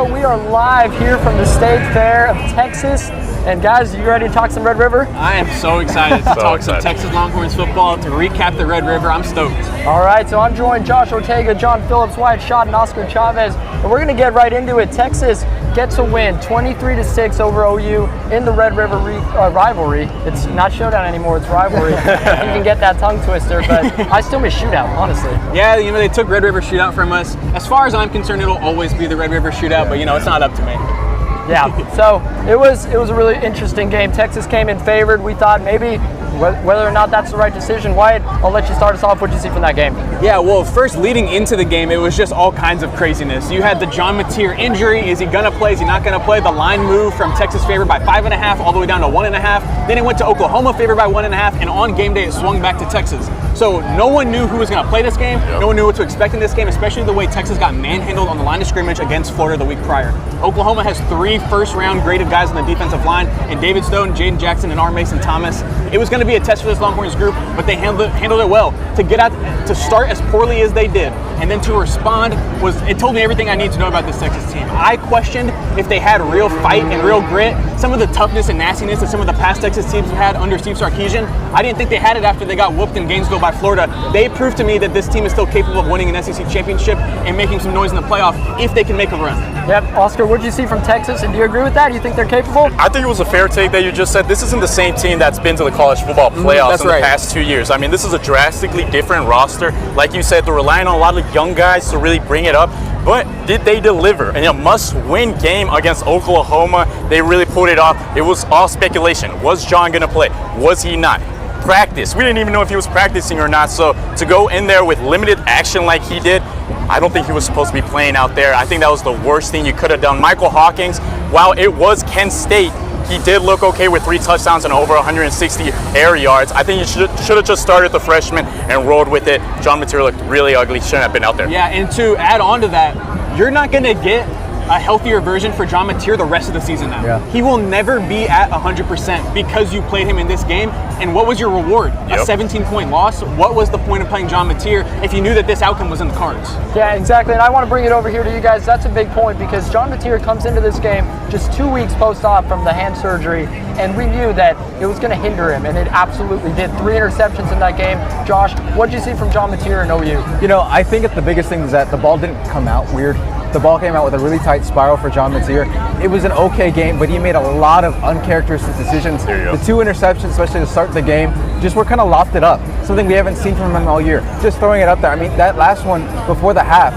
We are live here from the State Fair of Texas. And guys, you ready to talk some Red River? I am so excited to talk some Texas Longhorns football, to recap the Red River. I'm stoked. All right, so I'm joined Josh Ortega, John Phillips, Wyatt Schott, and Oscar Chavez. And we're going to get right into it. Texas gets a win, 23-6 over OU in the Red River rivalry. It's not showdown anymore, it's rivalry. You can get that tongue twister, but I still miss shootout, honestly. Yeah, they took Red River shootout from us. As far as I'm concerned, it'll always be the Red River shootout, but it's not up to me. Yeah, so it was a really interesting game. Texas came in favored. We thought maybe whether or not that's the right decision. Wyatt, I'll let you start us off. What did you see from that game? Yeah, well, first leading into the game, it was just all kinds of craziness. You had the John Mateer injury. Is he going to play? Is he not going to play? The line moved from Texas favored by 5.5 all the way down to 1.5. Then it went to Oklahoma favored by 1.5, and on game day it swung back to Texas. So no one knew who was going to play this game. No one knew what to expect in this game, especially the way Texas got manhandled on the line of scrimmage against Florida the week prior. Oklahoma has 3 first-round graded guys on the defensive line, and David Stone, Jaden Jackson, and R. Mason Thomas. It was going to be a test for this Longhorns group, but they handled it well. To get out, to start as poorly as they did, and then to respond it told me everything I need to know about this Texas team. I questioned if they had real fight and real grit, some of the toughness and nastiness that some of the past Texas teams have had under Steve Sarkisian. I didn't think they had it after they got whooped in Gainesville by Florida. They proved to me that this team is still capable of winning an SEC championship and making some noise in the playoff if they can make a run. Yep. Oscar, what did you see from Texas, and do you agree with that? Do you think they're capable? I think it was a fair take that you just said. This isn't the same team that's been to the college football playoffs in the past 2 years. I mean, this is a drastically different roster. Like you said, they're relying on a lot of young guys to really bring it up. But did they deliver? And a must-win game against Oklahoma, they really pulled it off. It was all speculation. Was John going to play? Was he not? Practice. We didn't even know if he was practicing or not. So to go in there with limited action like he did, I don't think he was supposed to be playing out there. I think that was the worst thing you could have done. Michael Hawkins, while it was Kent State, he did look okay with 3 touchdowns and over 160 air yards. I think he should have just started the freshman and rolled with it. John Mateer looked really ugly. Shouldn't have been out there. Yeah, and to add on to that, you're not going to get a healthier version for John Mateer the rest of the season now. Yeah. He will never be at 100% because you played him in this game. And what was your reward? A 17-point loss? What was the point of playing John Mateer if you knew that this outcome was in the cards? Yeah, exactly. And I want to bring it over here to you guys. That's a big point because John Mateer comes into this game just 2 weeks post-op from the hand surgery, and we knew that it was going to hinder him, and it absolutely did. 3 interceptions in that game. Josh, what did you see from John Mateer and OU? I think that the biggest thing is that the ball didn't come out weird. The ball came out with a really tight spiral for John Mateer. It was an okay game, but he made a lot of uncharacteristic decisions. The 2 interceptions, especially to start the game, just were kind of lofted up. Something we haven't seen from him all year. Just throwing it up there. I mean, that last one before the half,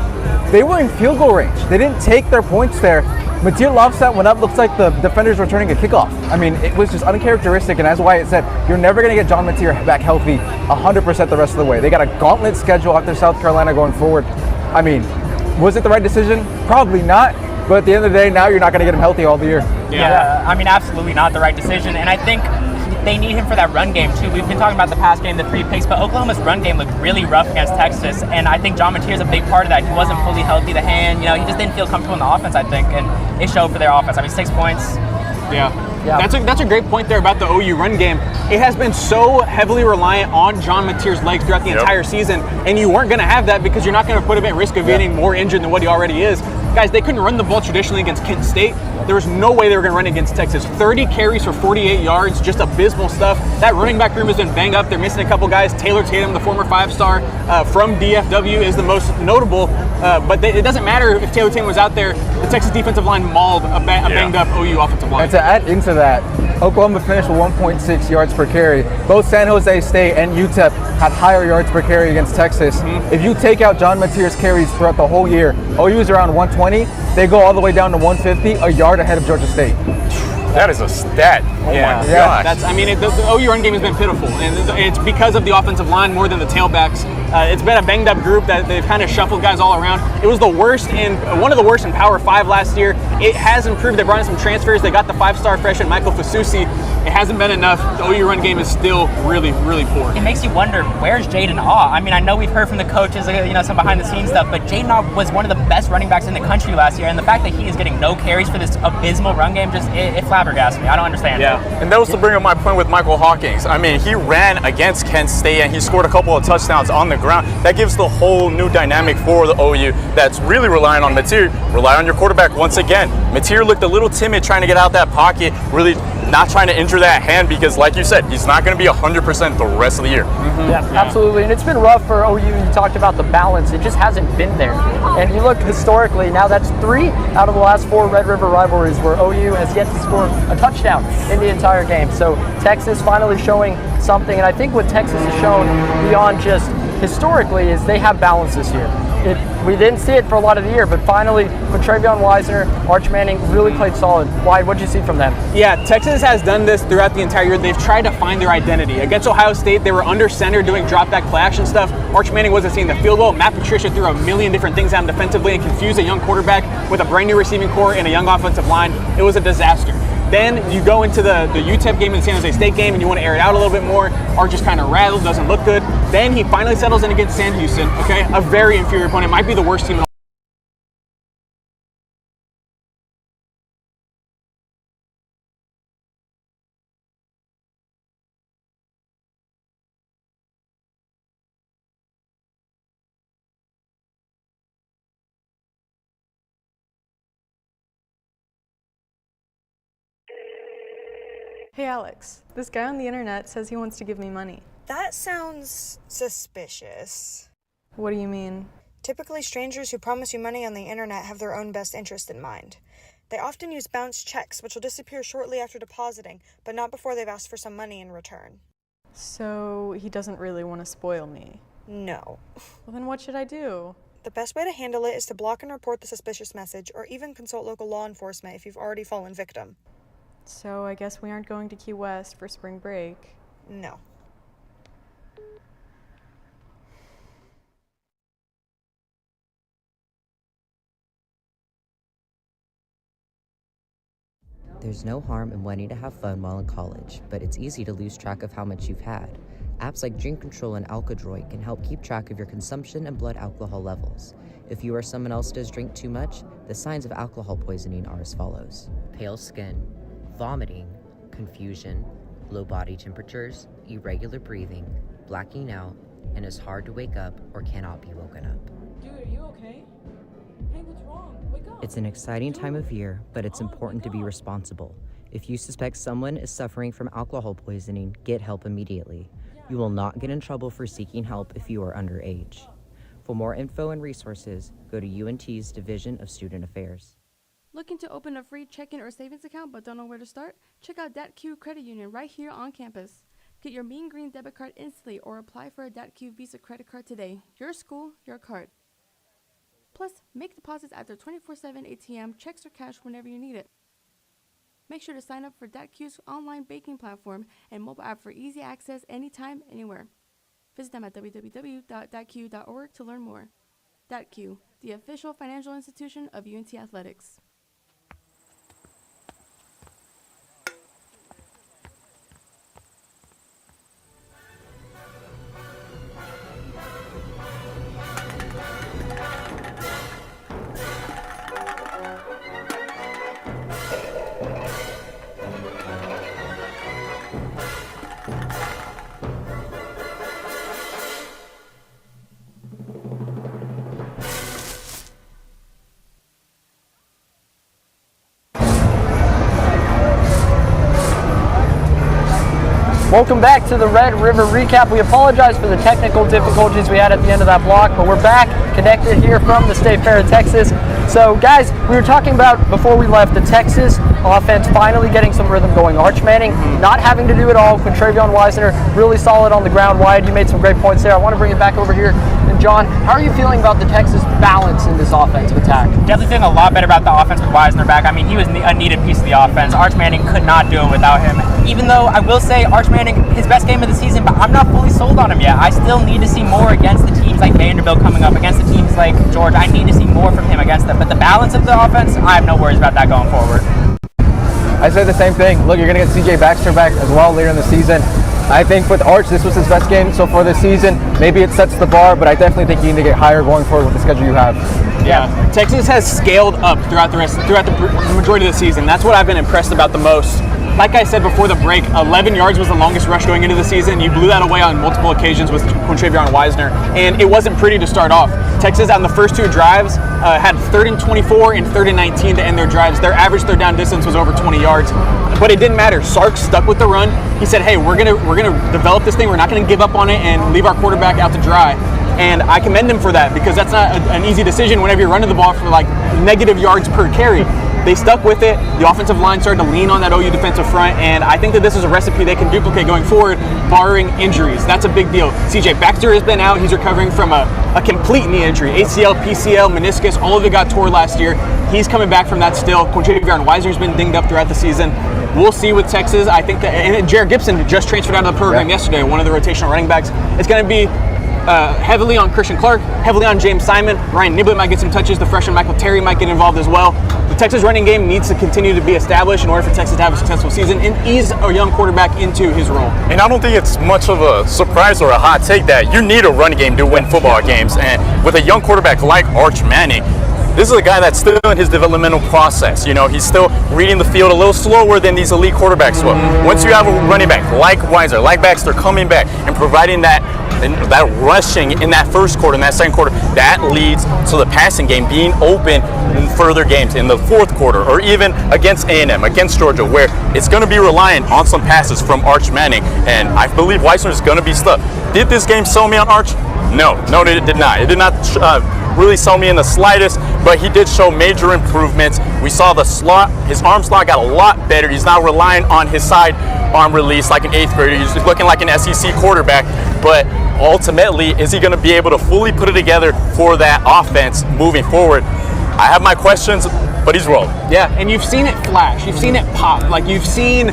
they were in field goal range. They didn't take their points there. Mateer lofts that one up. Looks like the defender's returning a kickoff. I mean, it was just uncharacteristic. And as Wyatt said, you're never going to get John Mateer back healthy 100% the rest of the way. They got a gauntlet schedule after South Carolina going forward. I mean, was it the right decision? Probably not. But at the end of the day, now you're not going to get him healthy all the year. Yeah, I mean, absolutely not the right decision. And I think they need him for that run game, too. We've been talking about the past game, the 3 picks, but Oklahoma's run game looked really rough against Texas. And I think John Mateer is a big part of that. He wasn't fully healthy, the hand. He just didn't feel comfortable in the offense, I think. And it showed for their offense. I mean, 6 points. Yeah. That's a great point there about the OU run game. It has been so heavily reliant on John Mateer's legs throughout the entire season, and you weren't going to have that because you're not going to put him at risk of getting more injured than what he already is. Guys, they couldn't run the ball traditionally against Kent State. There was no way they were going to run against Texas. 30 carries for 48 yards, just abysmal stuff. That running back room has been banged up. They're missing a couple guys. Taylor Tatum, the former 5-star from DFW, is the most notable. But it doesn't matter if Taylor Tatum was out there. The Texas defensive line mauled a banged up OU offensive line. And to add into that, Oklahoma finished with 1.6 yards per carry. Both San Jose State and UTEP had higher yards per carry against Texas. If you take out John Mateer's carries throughout the whole year, OU is around 120. They go all the way down to 150, a yard ahead of Georgia State. That is a stat. Oh my gosh. The OU run game has been pitiful, and it's because of the offensive line more than the tailbacks. It's been a banged up group that they've kind of shuffled guys all around. It was one of the worst in Power 5 last year. It has improved. They brought in some transfers. They got the 5-star freshman Michael Fasusi. It hasn't been enough. The OU run game is still really, really poor. It makes you wonder, where's Jaden Awe? I mean, I know we've heard from the coaches, some behind-the-scenes stuff, but Jaden Awe was one of the best running backs in the country last year, and the fact that he is getting no carries for this abysmal run game, it flabbergasts me. I don't understand. Yeah, and that was to bring up my point with Michael Hawkins. I mean, he ran against Kent State, and he scored a couple of touchdowns on the the ground. That gives the whole new dynamic for the OU that's really relying on Mateer. Rely on your quarterback once again. Mateer looked a little timid trying to get out that pocket, really not trying to injure that hand because, like you said, he's not going to be 100% the rest of the year. Yeah, absolutely. And it's been rough for OU. You talked about the balance. It just hasn't been there. And you look historically, now that's 3 out of the last 4 Red River rivalries where OU has yet to score a touchdown in the entire game. So Texas finally showing something. And I think what Texas has shown beyond just historically is they have balance this year. We didn't see it for a lot of the year, but finally, with Travion Wisner, Arch Manning really played solid. Wyatt, what did you see from them? Yeah, Texas has done this throughout the entire year. They've tried to find their identity. Against Ohio State, they were under center doing drop back play action stuff. Arch Manning wasn't seeing the field goal. Matt Patricia threw a million different things at him defensively and confused a young quarterback with a brand new receiving core and a young offensive line. It was a disaster. Then you go into the UTEP game and the San Jose State game and you want to air it out a little bit more. Arch just kind of rattled, doesn't look good. Then he finally settles in against Sam Houston, okay? A very inferior opponent, might be the worst team in all. Hey Alex, this guy on the internet says he wants to give me money. That sounds suspicious. What do you mean? Typically, strangers who promise you money on the internet have their own best interest in mind. They often use bounced checks, which will disappear shortly after depositing, but not before they've asked for some money in return. So he doesn't really want to spoil me? No. Well, then what should I do? The best way to handle it is to block and report the suspicious message, or even consult local law enforcement if you've already fallen victim. So I guess we aren't going to Key West for spring break. No. There's no harm in wanting to have fun while in college, but it's easy to lose track of how much you've had. Apps like Drink Control and Alkadroid can help keep track of your consumption and blood alcohol levels. If you or someone else does drink too much, the signs of alcohol poisoning are as follows: pale skin, vomiting, confusion, low body temperatures, irregular breathing, blacking out, and is hard to wake up or cannot be woken up. Dude, are you okay? Hey, what's wrong? Wake up. It's an exciting time of year, but it's important to be responsible. If you suspect someone is suffering from alcohol poisoning, get help immediately. You will not get in trouble for seeking help if you are underage. For more info and resources, go to UNT's Division of Student Affairs. Looking to open a free checking or savings account but don't know where to start? Check out DatQ Credit Union right here on campus. Get your Mean Green debit card instantly or apply for a DatQ Visa credit card today. Your school, your card. Plus, make deposits at their 24/7 ATM, checks or cash whenever you need it. Make sure to sign up for DatQ's online banking platform and mobile app for easy access anytime, anywhere. Visit them at www.datq.org to learn more. DatQ, the official financial institution of UNT Athletics. Welcome back to the Red River Recap. We apologize for the technical difficulties we had at the end of that block, but we're back connected here from the State Fair of Texas. So guys, we were talking about before we left the Texas offense finally getting some rhythm going. Arch Manning not having to do it all. Travion Wisner really solid on the ground. Wyatt, you made some great points there. I want to bring it back over here. And John, how are you feeling about the Texas balance in this offensive attack? Definitely feeling a lot better about the offense with Wisner back. I mean, he was a needed piece of the offense. Arch Manning could not do it without him. Even though I will say Arch Manning, his best game of the season, but I'm not fully sold on him yet. I still need to see more against the teams like Vanderbilt coming up, against the teams like Georgia. I need to see more from him against them. But the balance of the offense, I have no worries about that going forward. I say the same thing. Look, you're going to get CJ Baxter back as well later in the season. I think with Arch, this was his best game so far this season. Maybe it sets the bar, but I definitely think you need to get higher going forward with the schedule you have. Yeah, Texas has scaled up throughout the majority of the season. That's what I've been impressed about the most. like I said before the break, 11 yards was the longest rush going into the season. You blew that away on multiple occasions with Quintravion Wisner, and it wasn't pretty to start off. Texas on the first 2 drives had 3rd and 24 and 3rd and 19 to end their drives. Their average third down distance was over 20 yards, but it didn't matter. Sark stuck with the run. He said, "Hey, we're gonna develop this thing. We're not gonna give up on it and leave our quarterback out to dry." And I commend him for that, because that's not an easy decision whenever you're running the ball for like negative yards per carry. They stuck with it. The offensive line started to lean on that OU defensive front, and I think that this is a recipe they can duplicate going forward, barring injuries. That's a big deal. CJ Baxter has been out. He's recovering from a complete knee injury. ACL, PCL, meniscus, all of it got tore last year. He's coming back from that still. Quintravion Wisner's been dinged up throughout the season. We'll see with Texas. I think that, and Jared Gibson just transferred out of the program yesterday, one of the rotational running backs. It's going to be heavily on Christian Clark, heavily on James Simon. Ryan Niblett might get some touches. The freshman Michael Terry might get involved as well. The Texas running game needs to continue to be established in order for Texas to have a successful season and ease a young quarterback into his role. And I don't think it's much of a surprise or a hot take that you need a run game to win football games. And with a young quarterback like Arch Manning, this is a guy that's still in his developmental process. You know, he's still reading the field a little slower than these elite quarterbacks will. Once you have a running back like Weiser, like Baxter coming back and providing that rushing in that first quarter, in that second quarter, that leads to the passing game being open in further games in the fourth quarter, or even against A&M, against Georgia, where it's going to be reliant on some passes from Arch Manning. And I believe Weissner is going to be stuck. Did this game sell me on Arch? No, it did not. It did not really sell me in the slightest, but he did show major improvements. We saw the slot, his arm slot got a lot better. He's not relying on his side arm release like an 8th grader. He's looking like an SEC quarterback, but ultimately, is he going to be able to fully put it together for that offense moving forward? I have my questions, but he's rolling. Yeah, and you've seen it flash. You've seen it pop. Like, you've seen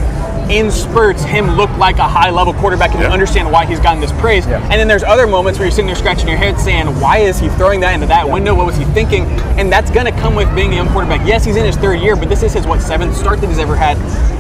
in spurts him look like a high-level quarterback, and you understand why he's gotten this praise. And then there's other moments where you're sitting there scratching your head saying, why is he throwing that into that window? What was he thinking? And that's going to come with being a young quarterback. Yes, he's in his 3rd year, but this is his, 7th start that he's ever had.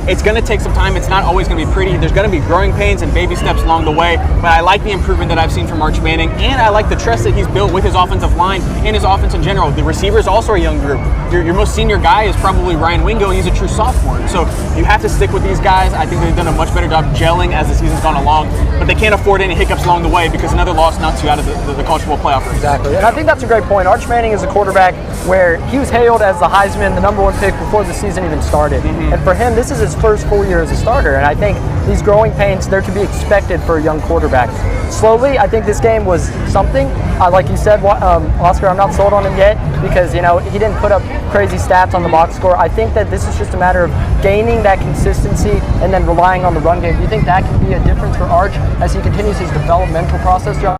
It's going to take some time. It's not always going to be pretty. There's going to be growing pains and baby steps along the way, but I like the improvement that I've seen from Arch Manning, and I like the trust that he's built with his offensive line and his offense in general. The receivers also a young group. Your most senior guy is probably Ryan Wingo, and he's a true sophomore. So you have to stick with these guys. I think they've done a much better job gelling as the season's gone along, but they can't afford any hiccups along the way, because another loss knocks you out of the college football playoff race. Exactly, and I think that's a great point. Arch Manning is a quarterback where he was hailed as the Heisman, the #1 pick before the season even started. And for him, this is his first full year as a starter, and I think these growing pains, they're to be expected for a young quarterback. Slowly, I think this game was something. Like you said, Oscar, I'm not sold on him yet, because he didn't put up crazy stats on the box score. I think that this is just a matter of gaining that consistency and then relying on the run game. Do you think that can be a difference for Arch as he continues his developmental process throughout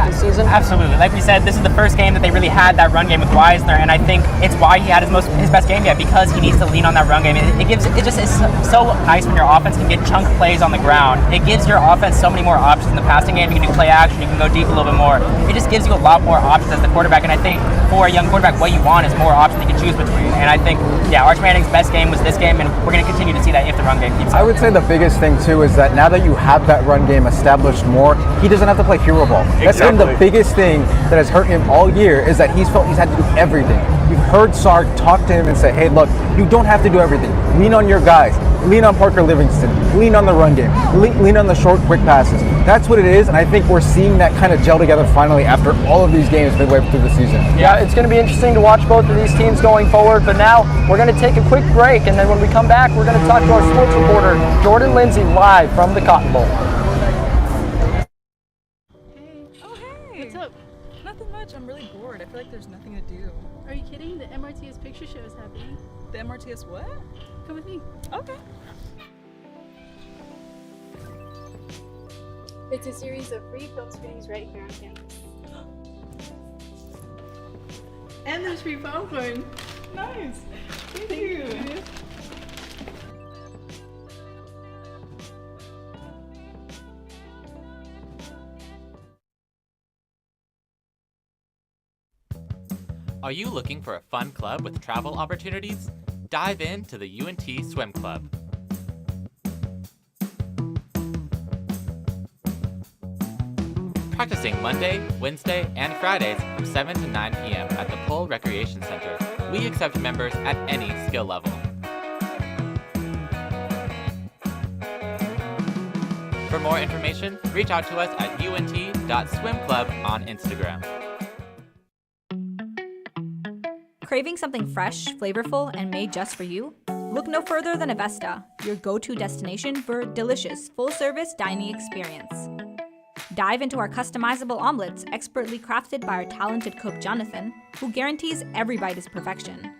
this season? Absolutely. Like we said, this is the first game that they really had that run game with Wisner, and I think it's why he had his best game yet, because he needs to lean on that run game. It just is so nice when your offense can get chunk plays on the ground. It gives your offense so many more options in the passing game. You can do play action, you can go deep a little bit more. It just gives you a lot more options as the quarterback, and I think for a young quarterback, what you want is more options you can choose between. And I think, Arch Manning's best game was this game, and we're going to continue to see that if the run game keeps up. I would say the biggest thing too is that now that you have that run game established more, he doesn't have to play hero ball. That's been the biggest thing that has hurt him all year, is that he's felt he's had to do everything. You've heard Sark talk to him and say, hey, look, you don't have to do everything. Lean on your guys. Lean on Parker Livingston. Lean on the run game. Lean on the short, quick passes. That's what it is, and I think we're seeing that kind of gel together finally after all of these games midway through the season. Yeah, it's going to be interesting to watch both of these teams going forward, but now we're going to take a quick break, and then when we come back, we're going to talk to our sports reporter, Jordan Lindsay, live from the Cotton Bowl. What's up? Nothing much. I'm really bored. I feel like there's nothing to do. Are you kidding? The MRTS picture show is happening. The MRTS what? Come with me. Okay. It's a series of free film screenings right here on campus. And there's free popcorn. Nice. Thank you. Are you looking for a fun club with travel opportunities? Dive into the UNT Swim Club. Practicing Monday, Wednesday, and Fridays from 7 to 9 p.m. at the Pole Recreation Center. We accept members at any skill level. For more information, reach out to us at unt.swimclub on Instagram. Craving something fresh, flavorful, and made just for you? Look no further than Avesta, your go-to destination for a delicious, full-service dining experience. Dive into our customizable omelets, expertly crafted by our talented cook Jonathan, who guarantees every bite is perfection.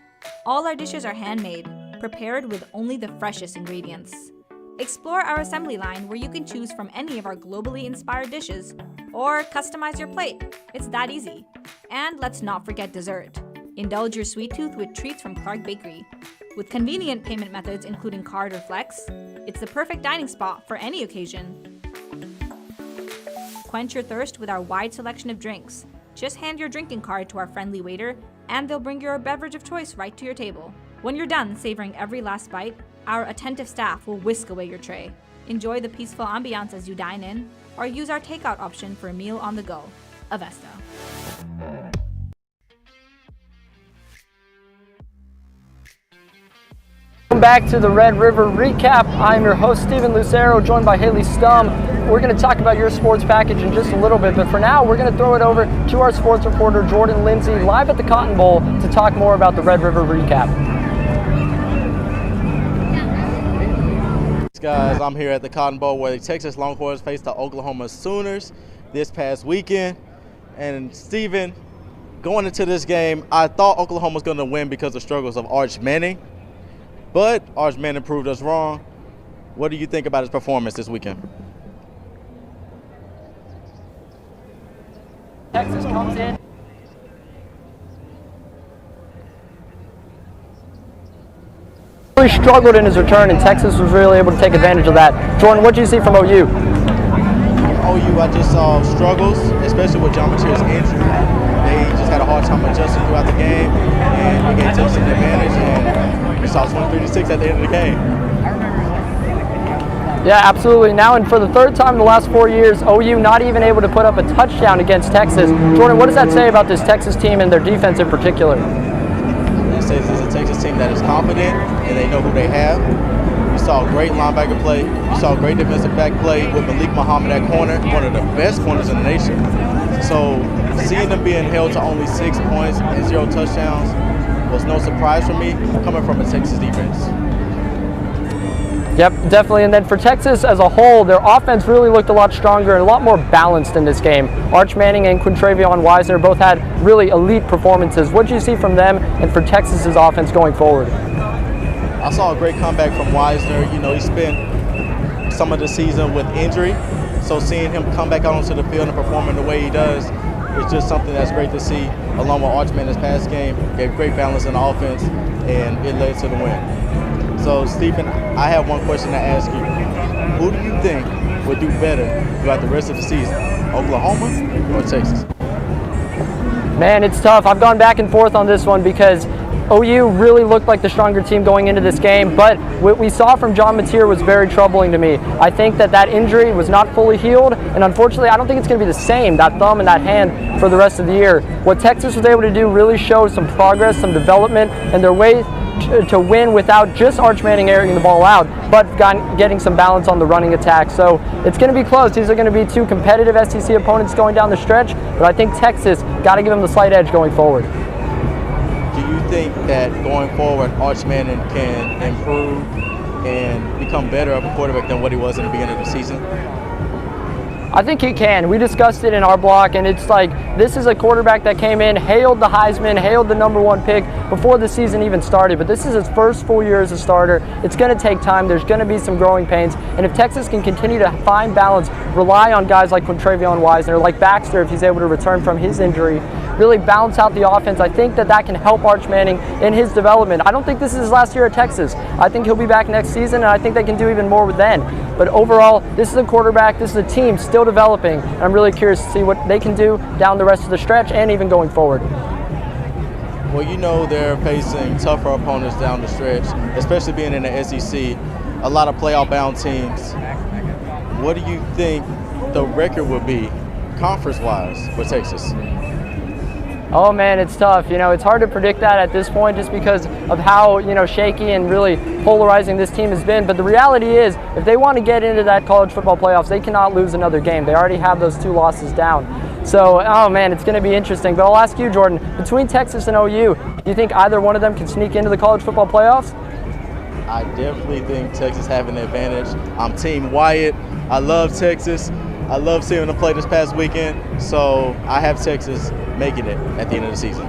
All our dishes are handmade, prepared with only the freshest ingredients. Explore our assembly line where you can choose from any of our globally inspired dishes, or customize your plate. It's that easy. And let's not forget dessert. Indulge your sweet tooth with treats from Clark Bakery. With convenient payment methods including card or flex, it's the perfect dining spot for any occasion. Quench your thirst with our wide selection of drinks. Just hand your drinking card to our friendly waiter, and they'll bring your beverage of choice right to your table. When you're done savoring every last bite, our attentive staff will whisk away your tray. Enjoy the peaceful ambiance as you dine in, or use our takeout option for a meal on the go. Avesta. Welcome back to the Red River Recap. I'm your host, Steven Lucero, joined by Haley Stum. We're going to talk about your sports package in just a little bit, but for now, we're going to throw it over to our sports reporter, Jordan Lindsay, live at the Cotton Bowl to talk more about the Red River Recap. Guys, I'm here at the Cotton Bowl where the Texas Longhorns faced the Oklahoma Sooners this past weekend. And Steven, going into this game, I thought Oklahoma was going to win because of the struggles of Arch Manning. But Arch Manning proved us wrong. What do you think about his performance this weekend? Texas comes in. Really struggled in his return, and Texas was really able to take advantage of that. Jordan, what did you see from OU? OU, I just saw struggles, especially with John Mateer's injury. They just had a hard time adjusting throughout the game, and we gave Texas an advantage, and we saw 23-6 at the end of the game. Yeah, absolutely. Now, and for the third time in the last 4 years, OU not even able to put up a touchdown against Texas. Jordan, what does that say about this Texas team and their defense in particular? It says it's a Texas team that is confident, and they know who they have. You saw a great linebacker play. You saw a great defensive back play with Malik Muhammad at corner, one of the best corners in the nation. So seeing them being held to only 6 points and 0 touchdowns was no surprise for me coming from a Texas defense. Yep, definitely. And then for Texas as a whole, their offense really looked a lot stronger and a lot more balanced in this game. Arch Manning and Quintravion Wisner both had really elite performances. What did you see from them and for Texas's offense going forward? I saw a great comeback from Wisner. You know, he spent some of the season with injury, so seeing him come back out onto the field and performing the way he does is just something that's great to see, along with Arch Manning's pass game. Gave great balance in the offense, and it led to the win. So, Stephen, I have one question to ask you. Who do you think would do better throughout the rest of the season, Oklahoma or Texas? Man, it's tough. I've gone back and forth on this one because OU really looked like the stronger team going into this game, but what we saw from John Mateer was very troubling to me. I think that injury was not fully healed, and unfortunately I don't think it's going to be the same, that thumb and that hand, for the rest of the year. What Texas was able to do really shows some progress, some development, and their way to win without just Arch Manning airing the ball out, but getting some balance on the running attack. So it's going to be close. These are going to be two competitive SEC opponents going down the stretch, but I think Texas got to give them the slight edge going forward. Do you think that going forward, Arch Manning can improve and become better of a quarterback than what he was in the beginning of the season? I think he can. We discussed it in our block, and it's like this is a quarterback that came in, hailed the Heisman, hailed the #1 pick before the season even started, but this is his first full year as a starter. It's going to take time. There's going to be some growing pains, and if Texas can continue to find balance, rely on guys like Quintravion Wisner, like Baxter if he's able to return from his injury, really balance out the offense, I think that can help Arch Manning in his development. I don't think this is his last year at Texas. I think he'll be back next season, and I think they can do even more with then. But overall, this is a quarterback, this is a team still developing, and I'm really curious to see what they can do down the rest of the stretch and even going forward. Well, you know they're facing tougher opponents down the stretch, especially being in the SEC, a lot of playoff-bound teams. What do you think the record will be conference-wise for Texas? Oh man, it's tough. You know, it's hard to predict that at this point just because of how, you know, shaky and really polarizing this team has been. But the reality is, if they want to get into that college football playoffs, they cannot lose another game. They already have those 2 losses down. So, oh man, it's going to be interesting. But I'll ask you, Jordan, between Texas and OU, do you think either one of them can sneak into the college football playoffs? I definitely think Texas have an advantage. I'm Team Wyatt. I love Texas. I love seeing them play this past weekend. So I have Texas making it at the end of the season.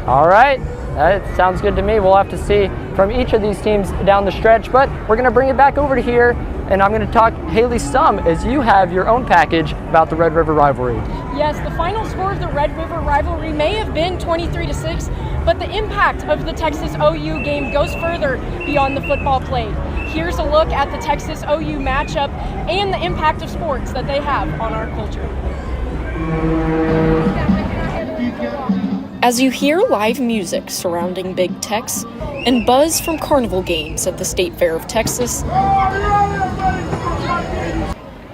All right, that sounds good to me. We'll have to see from each of these teams down the stretch, but we're going to bring it back over to here, and I'm going to talk Haley Stum as you have your own package about the Red River rivalry. Yes, the final score of the Red River rivalry may have been 23-6, but the impact of the Texas OU game goes further beyond the football played. Here's a look at the Texas OU matchup and the impact of sports that they have on our culture. As you hear live music surrounding Big Tex and buzz from carnival games at the State Fair of Texas,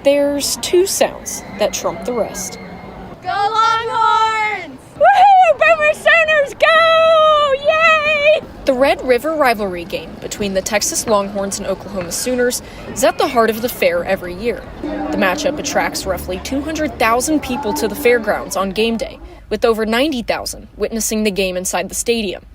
there's 2 sounds that trump the rest. Go Longhorns! Woohoo! Boomer Sooners, go! Yay! The Red River rivalry game between the Texas Longhorns and Oklahoma Sooners is at the heart of the fair every year. The matchup attracts roughly 200,000 people to the fairgrounds on game day, with over 90,000 witnessing the game inside the stadium.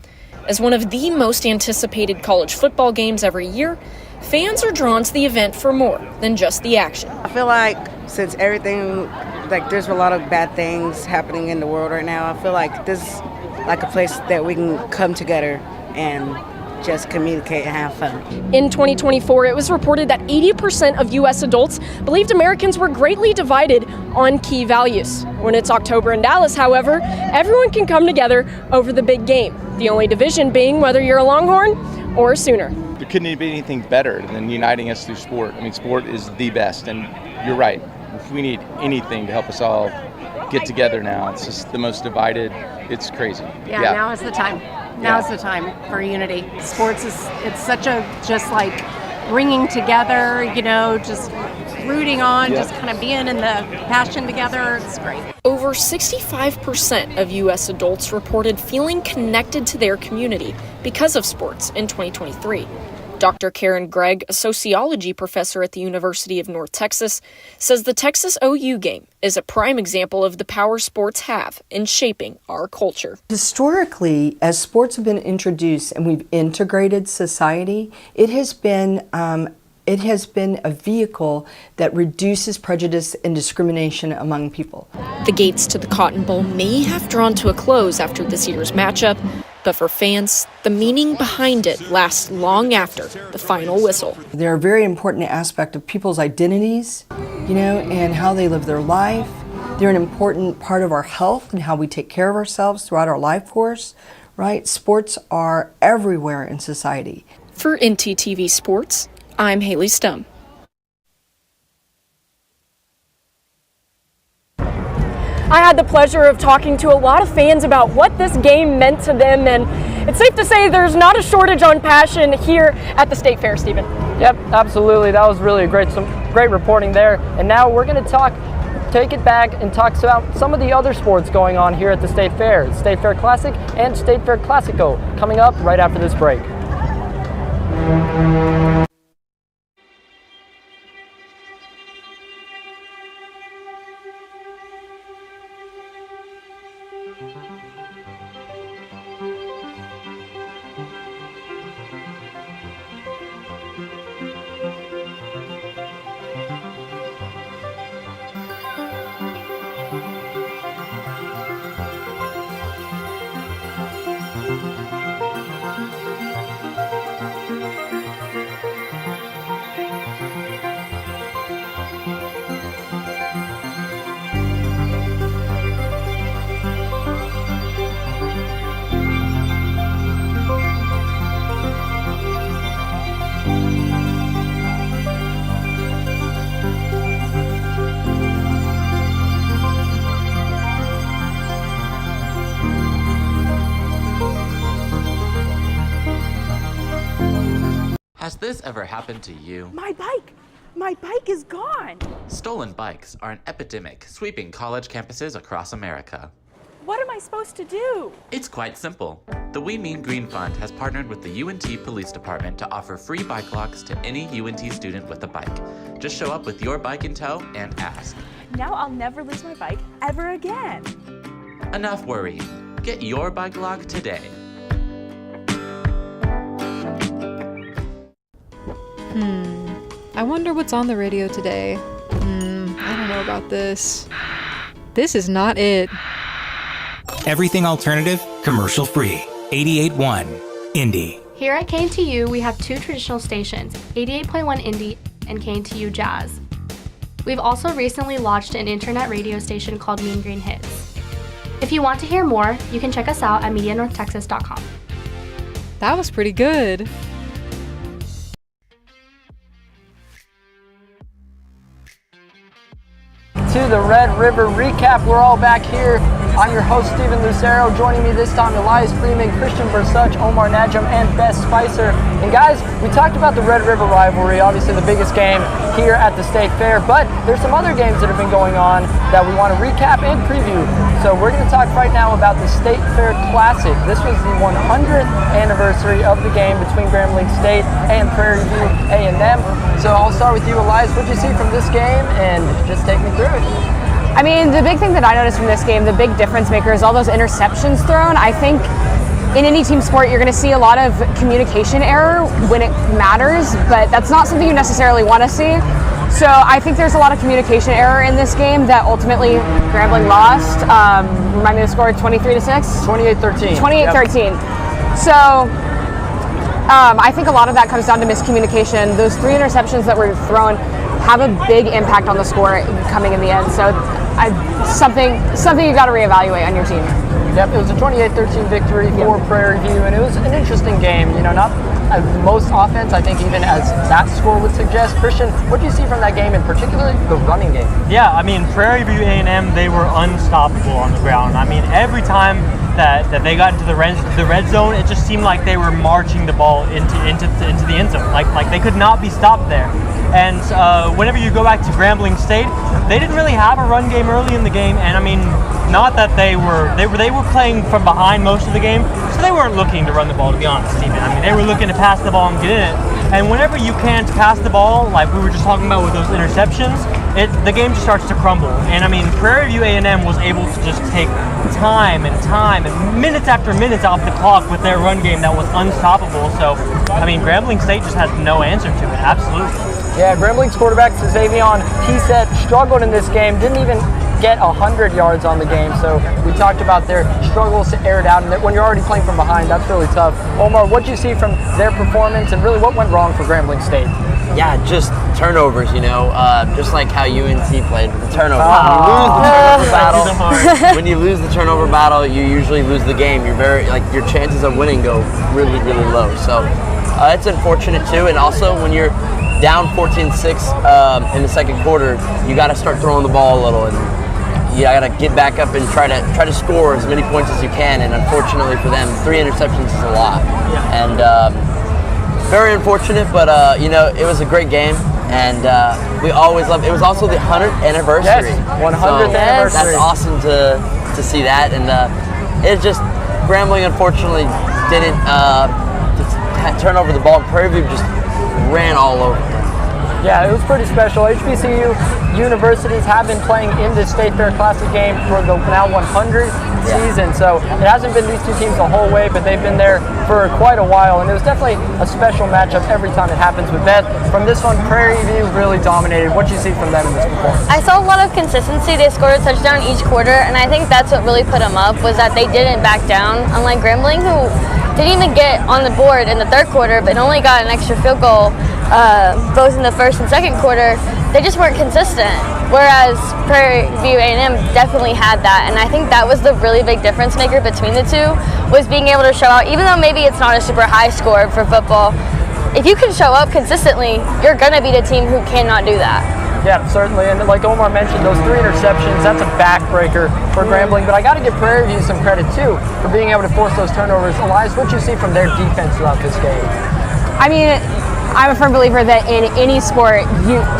As one of the most anticipated college football games every year, fans are drawn to the event for more than just the action. I feel like since everything, like there's a lot of bad things happening in the world right now, I feel like this is like a place that we can come together and just communicate and have fun. In 2024, it was reported that 80% of U.S. adults believed Americans were greatly divided on key values. When it's October in Dallas, however, everyone can come together over the big game, the only division being whether you're a Longhorn or a Sooner. There couldn't be anything better than uniting us through sport. I mean, sport is the best, and you're right. If we need anything to help us all get together now, it's just the most divided. It's crazy. Yeah. Now is the time. Now is the time for unity. Sports it's such a just like bringing together, you know, just rooting on, just kind of being in the passion together. It's great. Over 65% of U.S. adults reported feeling connected to their community because of sports in 2023. Dr. Karen Gregg, a sociology professor at the University of North Texas, says the Texas OU game is a prime example of the power sports have in shaping our culture. Historically, as sports have been introduced and we've integrated society, it has been a vehicle that reduces prejudice and discrimination among people. The gates to the Cotton Bowl may have drawn to a close after this year's matchup, but for fans, the meaning behind it lasts long after the final whistle. They're a very important aspect of people's identities, you know, and how they live their life. They're an important part of our health and how we take care of ourselves throughout our life course, right? Sports are everywhere in society. For NTTV Sports, I'm Haley Stum. I had the pleasure of talking to a lot of fans about what this game meant to them, and it's safe to say there's not a shortage on passion here at the State Fair, Stephen. Yep, absolutely. That was really some great reporting there. And now we're going to take it back and talk about some of the other sports going on here at the State Fair. State Fair Classic and State Fair Classico coming up right after this break. Has this ever happened to you? My bike is gone. Stolen bikes are an epidemic sweeping college campuses across America. What am I supposed to do? It's quite simple. The We Mean Green Fund has partnered with the UNT Police Department to offer free bike locks to any UNT student with a bike. Just show up with your bike in tow and ask. Now I'll never lose my bike ever again. Enough worrying. Get your bike lock today. I wonder what's on the radio today. I don't know about this. This is not it. Everything alternative, commercial free. 88.1 Indie. Here at KNTU, we have two traditional stations, 88.1 Indie and KNTU Jazz. We've also recently launched an internet radio station called Mean Green Hits. If you want to hear more, you can check us out at MediaNorthTexas.com. That was pretty good. To the Red River recap, we're all back here. I'm your host, Steven Lucero. Joining me this time, Elias Freeman, Christian Versuch, Omar Najam, and Bess Spicer. And guys, we talked about the Red River rivalry, obviously the biggest game here at the State Fair, but there's some other games that have been going on that we want to recap and preview. So we're going to talk right now about the State Fair Classic. This was the 100th anniversary of the game between Grambling State and Prairie View A&M. So I'll start with you, Elias. What did you see from this game? And just take me through it. I mean, the big thing that I noticed from this game, the big difference maker, is all those interceptions thrown. I think in any team sport, you're going to see a lot of communication error when it matters, but that's not something you necessarily want to see. So I think there's a lot of communication error in this game that ultimately Grambling lost. Remind me of the score, 23-6? 28-13. 28-13. Yep. So I think a lot of that comes down to miscommunication. Those three interceptions that were thrown have a big impact on the score coming in the end. So something you got to reevaluate on your team. Yep, it was a 28-13 victory for Prairie View, and it was an interesting game. You know, not most offense, I think, even as that score would suggest. Christian, what do you see from that game, and particularly the running game? Yeah, I mean, Prairie View A&M, they were unstoppable on the ground. I mean, every time that they got into the red zone, it just seemed like they were marching the ball into the end zone. Like they could not be stopped there. And whenever you go back to Grambling State, they didn't really have a run game early in the game, and I mean, not that they were playing from behind most of the game, so they weren't looking to run the ball, to be honest, Steven. I mean, they were looking to pass the ball and get in it. And whenever you can't pass the ball, like we were just talking about with those interceptions, the game just starts to crumble. And I mean, Prairie View A&M was able to just take time and minutes after minutes off the clock with their run game that was unstoppable. So, I mean, Grambling State just has no answer to it, absolutely. Yeah, Grambling's quarterback, Xavion, he said struggled in this game, didn't even get 100 yards on the game. So we talked about their struggles to air it out, and that when you're already playing from behind, that's really tough. Omar, what did you see from their performance, and really what went wrong for Grambling State? Yeah, just turnovers, you know, just like how UNT played with the turnover. When you lose the turnover battle, you usually lose the game. You're your chances of winning go really, really low. So it's unfortunate too, and also when you're down 14-6 in the second quarter, you got to start throwing the ball a little, and you got to get back up and try to score as many points as you can. And unfortunately for them, 3 interceptions is a lot. And very unfortunate, but you know, it was a great game, and we always loved it. It was also the 100th anniversary. Yes, 100th anniversary. That's awesome to see that, and it just Grambling unfortunately didn't turn over the ball. Prairie View just ran all over. Yeah, it was pretty special. HBCU universities have been playing in this State Fair Classic game for the now 100th season. So it hasn't been these two teams the whole way, but they've been there for quite a while. And it was definitely a special matchup every time it happens with Beth. From this one, Prairie View really dominated. What did you see from them in this performance? I saw a lot of consistency. They scored a touchdown each quarter, and I think that's what really put them up, was that they didn't back down, unlike Grambling, who didn't even get on the board in the third quarter, but only got an extra field goal both in the first and second quarter. They just weren't consistent, whereas Prairie View A&M definitely had that, and I think that was the really big difference maker between the two, was being able to show out, even though maybe it's not a super high score for football, if you can show up consistently, you're going to beat a team who cannot do that. Yeah, certainly, and like Omar mentioned, those 3 interceptions, that's a backbreaker for Grambling, but I got to give Prairie View some credit too for being able to force those turnovers. Elias, what did you see from their defense throughout this game? I mean, I'm a firm believer that in any sport,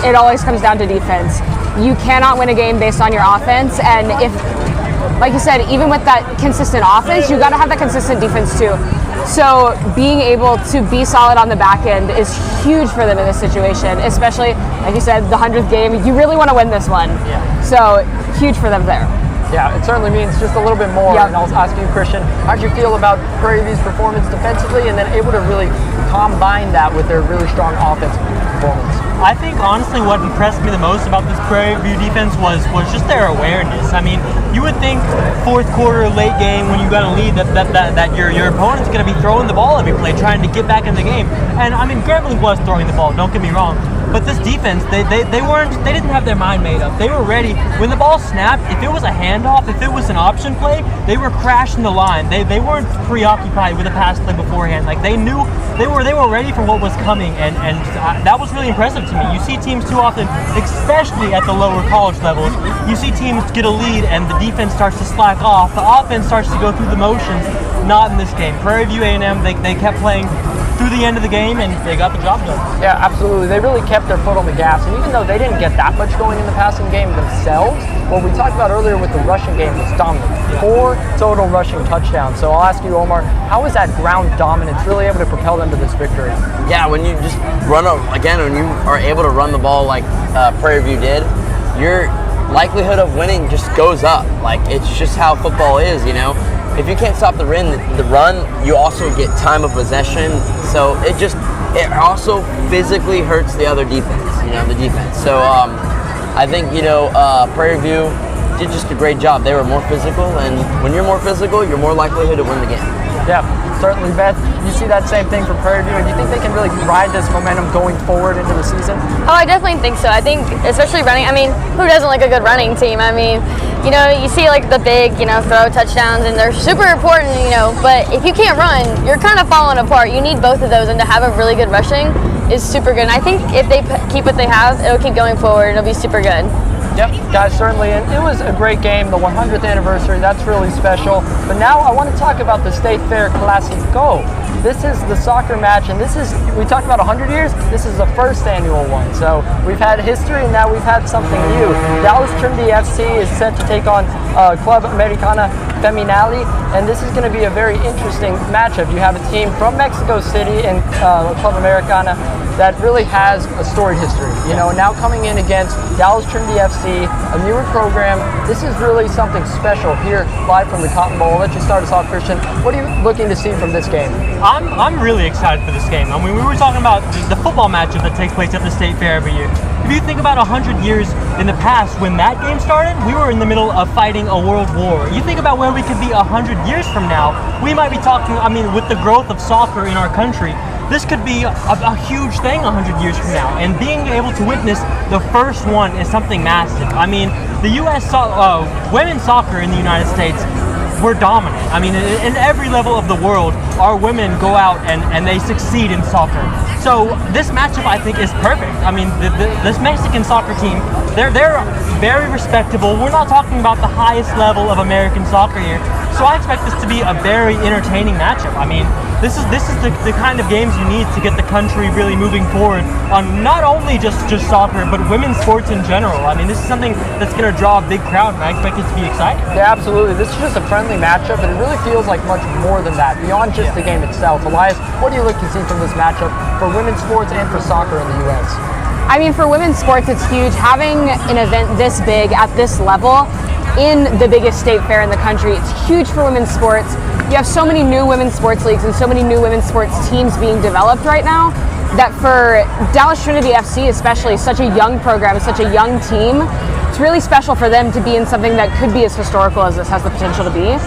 it always comes down to defense. You cannot win a game based on your offense, and if like you said, even with that consistent offense, you got to have that consistent defense too. So being able to be solid on the back end is huge for them in this situation, especially, like you said, the 100th game. You really want to win this one. Yeah. So huge for them there. Yeah, it certainly means just a little bit more. Yep. And I'll ask you, Christian, how'd you feel about Prairie View's performance defensively and then able to really combine that with their really strong offensive performance? I think honestly what impressed me the most about this Prairie View defense was just their awareness. I mean, you would think fourth quarter, late game, when you got a lead, that your opponent's going to be throwing the ball every play, trying to get back in the game. And I mean, Grambling was throwing the ball, don't get me wrong. But this defense, they didn't have their mind made up. They were ready. When the ball snapped, if it was a handoff, if it was an option play, they were crashing the line. They weren't preoccupied with a pass play beforehand. Like they knew they were ready for what was coming, and that was really impressive to me. You see teams too often, especially at the lower college levels, you see teams get a lead and the defense starts to slack off. The offense starts to go through the motions. Not in this game. Prairie View A&M, they kept playing through the end of the game, and they got the job done. Yeah, absolutely. They really kept their foot on the gas, and even though they didn't get that much going in the passing game themselves, what we talked about earlier with the rushing game was dominant. 4 total rushing touchdowns. So I'll ask you, Omar, how was that ground dominance really able to propel them to this victory? Yeah, when you just when you are able to run the ball like Prairie View did, your likelihood of winning just goes up. Like, it's just how football is, you know? If you can't stop the run, you also get time of possession. So it also physically hurts the other defense, the defense. So I think, Prairie View did just a great job. They were more physical, and when you're more physical, you're more likely to win the game. Yeah, certainly, Beth. You see that same thing for Prairie View, and do you think they can really ride this momentum going forward into the season? Oh, I definitely think so. I think, especially running, I mean, who doesn't like a good running team? I mean, you see like the big, throw touchdowns, and they're super important, but if you can't run, you're kind of falling apart. You need both of those, and to have a really good rushing is super good. And I think if they keep what they have, it'll keep going forward, and it'll be super good. Yep, guys, certainly. And it was a great game, the 100th anniversary. That's really special. But now I want to talk about the State Fair Classico. This is the soccer match, and we talked about 100 years. This is the first annual one. So we've had history, and now we've had something new. Dallas Trinity FC is set to take on Club Americana Feminale, and this is going to be a very interesting matchup. You have a team from Mexico City and Club Americana that really has a storied history. Now coming in against Dallas Trinity FC, a newer program. This is really something special here live from the Cotton Bowl. I'll let you start us off, Christian. What are you looking to see from this game? I'm really excited for this game. I mean, we were talking about the football matchup that takes place at the State Fair every year. If you think about 100 years in the past, when that game started, we were in the middle of fighting a world war. You think about where we could be 100 years from now, we might be talking, with the growth of soccer in our country, this could be a huge thing 100 years from now. And being able to witness the first one is something massive. I mean, the U.S. Women's soccer in the United States, we're dominant. I mean, in every level of the world, our women go out and they succeed in soccer. So this matchup, I think, is perfect. I mean, this Mexican soccer team, they're very respectable. We're not talking about the highest level of American soccer here. So I expect this to be a very entertaining matchup. I mean, this is the kind of games you need to get the country really moving forward on not only just soccer, but women's sports in general. I mean, this is something that's going to draw a big crowd, and I expect it to be exciting. Yeah, absolutely. This is just a friendly matchup, and it really feels like much more than that, beyond just the game itself. Elias, what do you look to see from this matchup for women's sports and for soccer in the U.S.? I mean, for women's sports, it's huge. Having an event this big at this level in the biggest state fair in the country, it's huge for women's sports. You have so many new women's sports leagues and so many new women's sports teams being developed right now that for Dallas Trinity FC, especially, such a young program, such a young team, it's really special for them to be in something that could be as historical as this has the potential to be.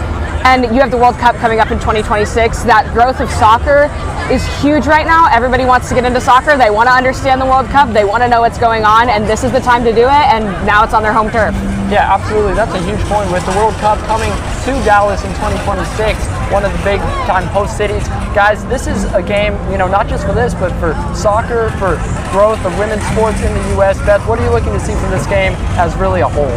And you have the World Cup coming up in 2026. That growth of soccer is huge right now. Everybody wants to get into soccer. They want to understand the World Cup. They want to know what's going on, and this is the time to do it, and now it's on their home turf. Yeah, absolutely. That's a huge point. With the World Cup coming to Dallas in 2026, one of the big-time host cities. Guys, this is a game, not just for this, but for soccer, for growth of women's sports in the U.S. Beth, what are you looking to see from this game as really a whole?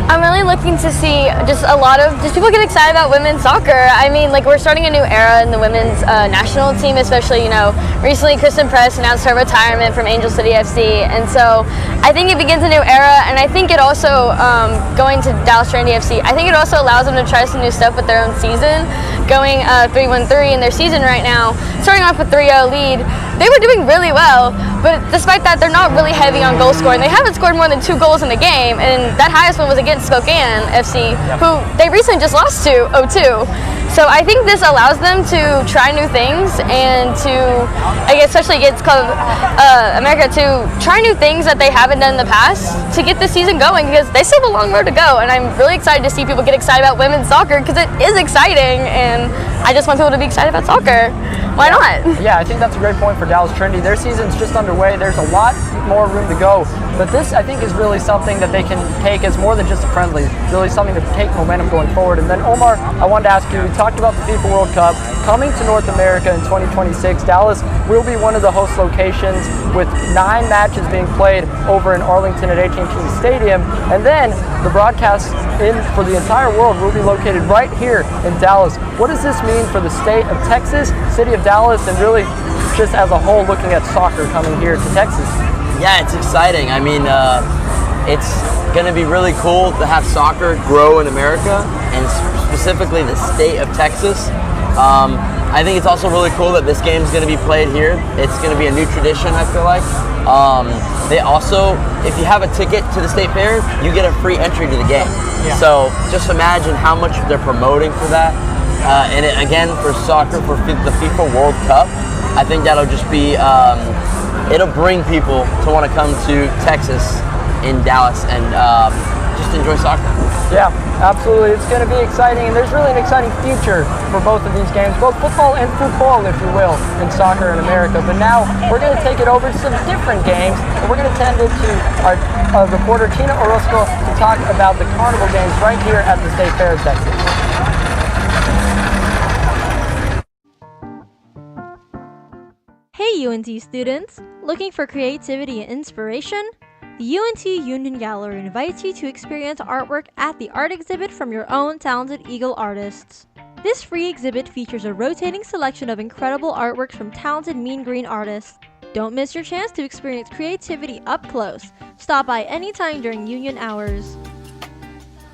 I'm really looking to see just a lot of people get excited about women's soccer. I mean, like, we're starting a new era in the women's national team, especially, you know, recently Kristen Press announced her retirement from Angel City FC, and so I think it begins a new era, and I think it also, going to Dallas Trinity FC, I think it also allows them to try some new stuff with their own season, going 3-1-3 in their season right now, starting off with 3-0 lead. They were doing really well, but despite that, they're not really heavy on goal scoring. They haven't scored more than 2 goals in the game, and that highest one was against Spokane FC, who they recently just lost to 0-2. So I think this allows them to try new things and to, I guess, especially against Club America, to try new things that they haven't done in the past to get the season going, because they still have a long road to go. And I'm really excited to see people get excited about women's soccer, because it is exciting, and I just want people to be excited about soccer. Why not? Yeah, I think that's a great point for Dallas Trinity. Their season's just underway. There's a lot more room to go. But this, I think, is really something that they can take as more than just a friendly, really something to take momentum going forward. And then, Omar, I wanted to ask you, we talked about the FIFA World Cup coming to North America in 2026. Dallas will be one of the host locations with 9 matches being played over in Arlington at AT&T Stadium. And then the broadcast for the entire world will be located right here in Dallas. What does this mean for the state of Texas, city of Dallas, and really just as a whole looking at soccer coming here to Texas? Yeah, it's exciting. I mean, it's going to be really cool to have soccer grow in America, and specifically the state of Texas. I think it's also really cool that this game is going to be played here. It's going to be a new tradition, I feel like. They also, if you have a ticket to the state fair, you get a free entry to the game. Yeah. So just imagine how much they're promoting for that. And again, for soccer, for the FIFA World Cup, I think that'll just be, it'll bring people to want to come to Texas in Dallas and just enjoy soccer. Yeah, absolutely. It's going to be exciting, and there's really an exciting future for both of these games, both football and football, if you will, in soccer in America. But now we're going to take it over to some different games, and we're going to send it to our reporter, Tina Orozco, to talk about the carnival games right here at the State Fair of Texas. Hey UNT students! Looking for creativity and inspiration? The UNT Union Gallery invites you to experience artwork at the art exhibit from your own talented Eagle artists. This free exhibit features a rotating selection of incredible artworks from talented Mean Green artists. Don't miss your chance to experience creativity up close. Stop by anytime during union hours.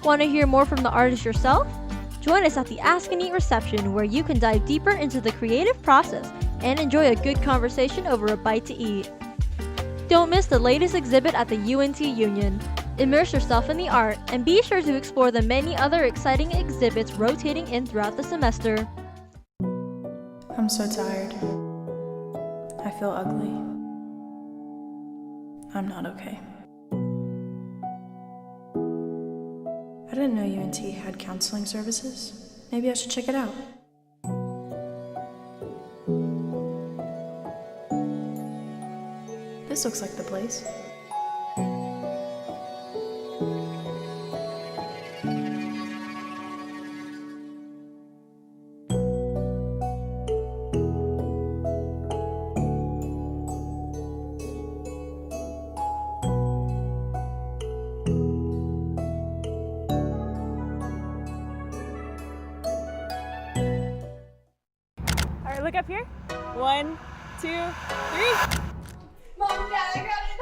Want to hear more from the artist yourself? Join us at the Ask and Eat reception, where you can dive deeper into the creative process and enjoy a good conversation over a bite to eat. Don't miss the latest exhibit at the UNT Union. Immerse yourself in the art, and be sure to explore the many other exciting exhibits rotating in throughout the semester. I'm so tired. I feel ugly. I'm not okay. I didn't know UNT had counseling services. Maybe I should check it out. This looks like the place. All right, look up here. 1, 2, 3. Mom, Dad, I got it.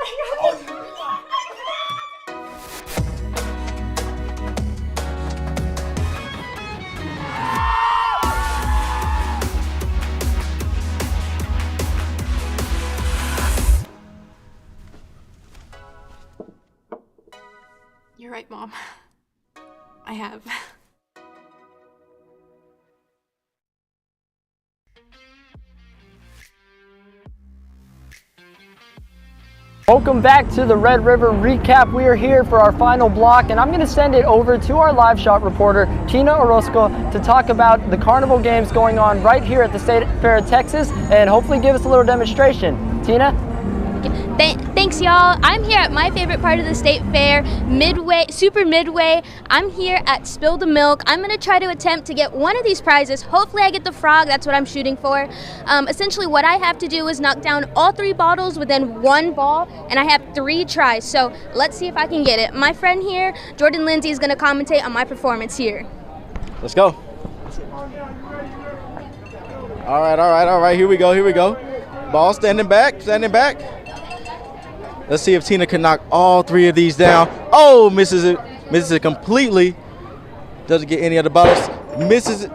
You're right, Mom. I have. Welcome back to the Red River Recap. We are here for our final block, and I'm going to send it over to our live shot reporter, Tina Orozco, to talk about the carnival games going on right here at the State Fair of Texas, and hopefully give us a little demonstration. Tina? Thanks, y'all. I'm here at my favorite part of the state fair, Midway, Super Midway. I'm here at Spill the Milk. I'm going to try to attempt to get one of these prizes. Hopefully I get the frog. That's what I'm shooting for. Essentially, what I have to do is knock down all 3 bottles within 1 ball, and I have 3 tries. So let's see if I can get it. My friend here, Jordan Lindsay, is going to commentate on my performance here. Let's go. All right. Here we go. Ball standing back. Let's see if Tina can knock all 3 of these down. Oh, misses it completely. Doesn't get any of the bottles. Misses it.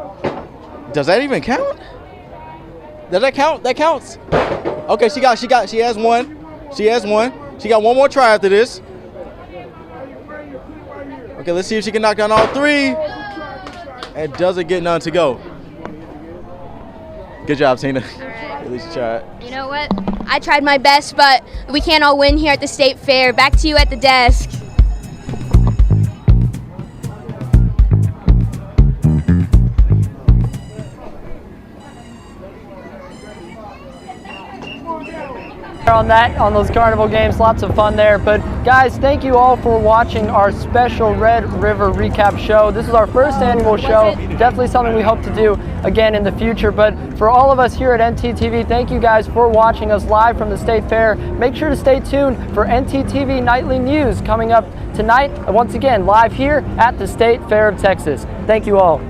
Does that even count? Does that count? That counts. Okay, she has one. She got 1 more try after this. Okay, let's see if she can knock down all 3. And doesn't get none to go. Good job, Tina. At least you tried. You know what? I tried my best, but we can't all win here at the state fair. Back to you at the desk. On those carnival games, lots of fun there. But guys, thank you all for watching our special Red River recap show. This is our first annual show, definitely something we hope to do again in the future. But for all of us here at NTTV, thank you guys for watching us live from the State Fair. Make sure to stay tuned for NTTV Nightly News coming up tonight, once again live here at the State Fair of Texas. Thank you all.